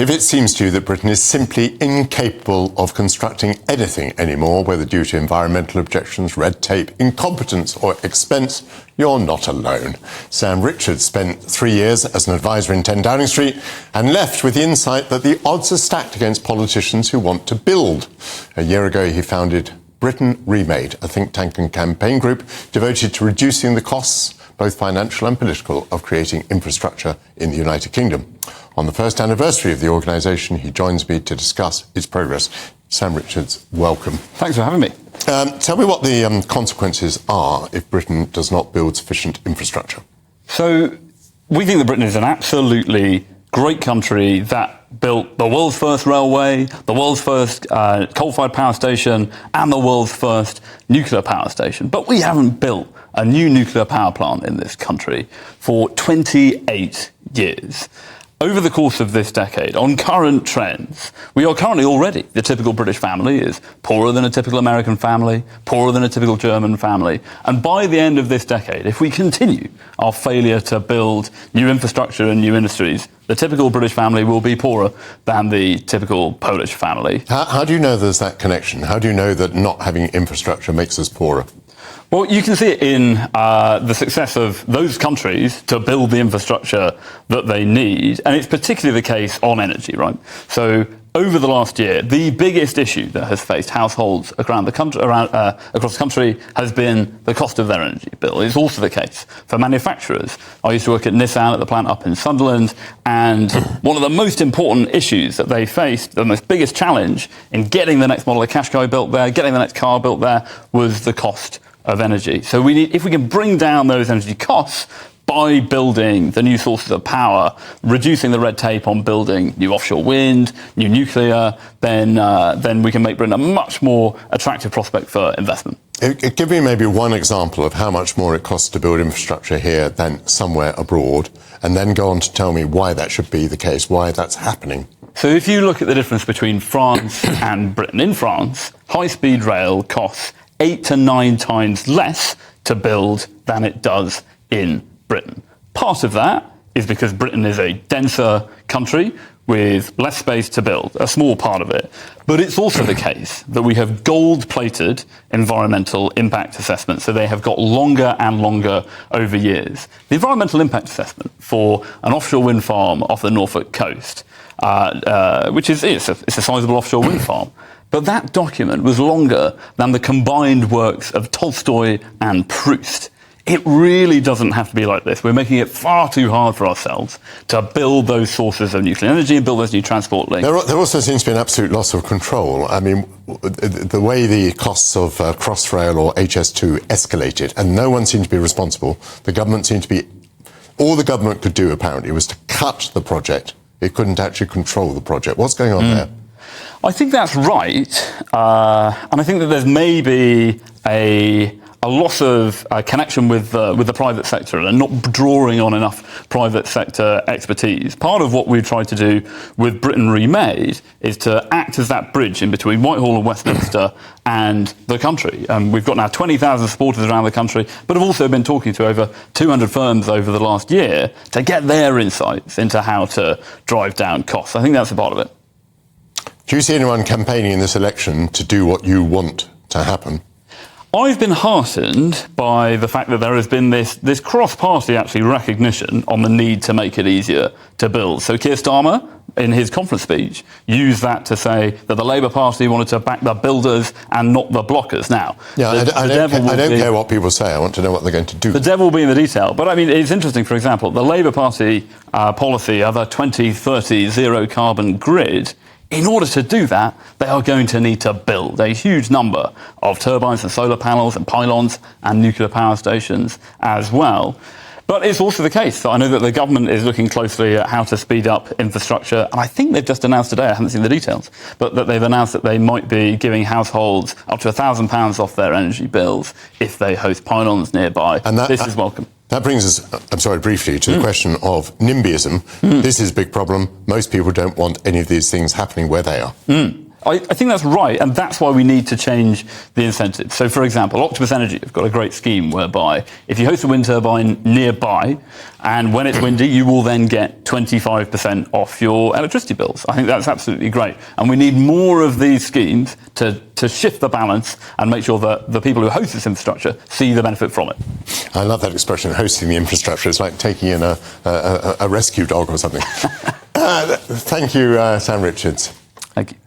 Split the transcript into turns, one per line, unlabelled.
If it seems to you that Britain is simply incapable of constructing anything anymore, whether due to environmental objections, red tape, incompetence or expense, you're not alone. Sam Richards spent 3 years as an advisor in 10 Downing Street and left with the insight that the odds are stacked against politicians who want to build. A year ago, he founded Britain Remade, a think tank and campaign group devoted to reducing the costs, both financial and political, of creating infrastructure in the United Kingdom. On the first anniversary of the organisation, he joins me to discuss its progress. Sam Richards, welcome.
Thanks for having me.
Tell me what the consequences are if Britain does not build sufficient infrastructure.
So we think that Britain is an absolutely great country that built the world's first railway, the world's first coal-fired power station, and the world's first nuclear power station. But we haven't built a new nuclear power plant in this country for 28 years. Over the course of this decade, on current trends, we are currently already, the typical British family is poorer than a typical American family, poorer than a typical German family. And by the end of this decade, if we continue our failure to build new infrastructure and new industries, the typical British family will be poorer than the typical Polish family.
How do you know there's that connection? How do you know that not having infrastructure makes us poorer?
Well, you can see it in the success of those countries to build the infrastructure that they need, and it's particularly the case on energy, right? So over the last year, the biggest issue that has faced households around the country, across the country has been the cost of their energy bill. It's also the case for manufacturers. I used to work at Nissan at the plant up in Sunderland, and one of the most important issues that they faced, the most biggest challenge in getting the next model of Qashqai built there, getting the next car built there, was the cost of energy. So we need, if we can bring down those energy costs by building the new sources of power, reducing the red tape on building new offshore wind, new nuclear, then we can make Britain a much more attractive prospect for investment.
Give me maybe one example of how much more it costs to build infrastructure here than somewhere abroad, and then go on to tell me why that should be the case, why that's happening.
So if you look at the difference between France and Britain, in France, high-speed rail costs 8 to 9 times less to build than it does in Britain. Part of that is because Britain is a denser country with less space to build, a small part of it. But it's also the case that we have gold-plated environmental impact assessments, so they have got longer and longer over years. The environmental impact assessment for an offshore wind farm off the Norfolk coast, which is it's a sizable offshore wind farm, but that document was longer than the combined works of Tolstoy and Proust. It really doesn't have to be like this. We're making it far too hard for ourselves to build those sources of nuclear energy and build those new transport links.
There also seems to be an absolute loss of control. I mean, the way the costs of Crossrail or HS2 escalated, and no one seemed to be responsible. The government seemed to be... All the government could do, apparently, was to cut the project. It couldn't actually control the project. What's going on there?
I think that's right, and I think that there's maybe a loss of connection with the private sector and not drawing on enough private sector expertise. Part of what we've tried to do with Britain Remade is to act as that bridge in between Whitehall and Westminster and the country. We've got now 20,000 supporters around the country, but have also been talking to over 200 firms over the last year to get their insights into how to drive down costs. I think that's a part of it.
Do you see anyone campaigning in this election to do what you want to happen?
I've been heartened by the fact that there has been this cross-party actually recognition on the need to make it easier to build. So Keir Starmer, in his conference speech, used that to say that the Labour Party wanted to back the builders and not the blockers. Now,
I don't care what people say. I want to know what they're going to do.
The devil will be in the detail. But I mean, it's interesting, for example, the Labour Party policy of a 2030 zero-carbon grid. In order to do that, they are going to need to build a huge number of turbines and solar panels and pylons and nuclear power stations as well. But it's also the case that I know that the government is looking closely at how to speed up infrastructure, and I think they've just announced today, I haven't seen the details, but that they've announced that they might be giving households up to £1,000 off their energy bills if they host pylons nearby. And this is welcome.
That brings us, I'm sorry, briefly to the question of NIMBYism. This is a big problem. Most people don't want any of these things happening where they are.
I think that's right, and that's why we need to change the incentives. So, for example, Octopus Energy have got a great scheme whereby if you host a wind turbine nearby, and when it's windy, you will then get 25% off your electricity bills. I think that's absolutely great. And we need more of these schemes to shift the balance and make sure that the people who host this infrastructure see the benefit from it.
I love that expression, hosting the infrastructure. It's like taking in a rescue dog or something. Thank you, Sam Richards.
Thank you.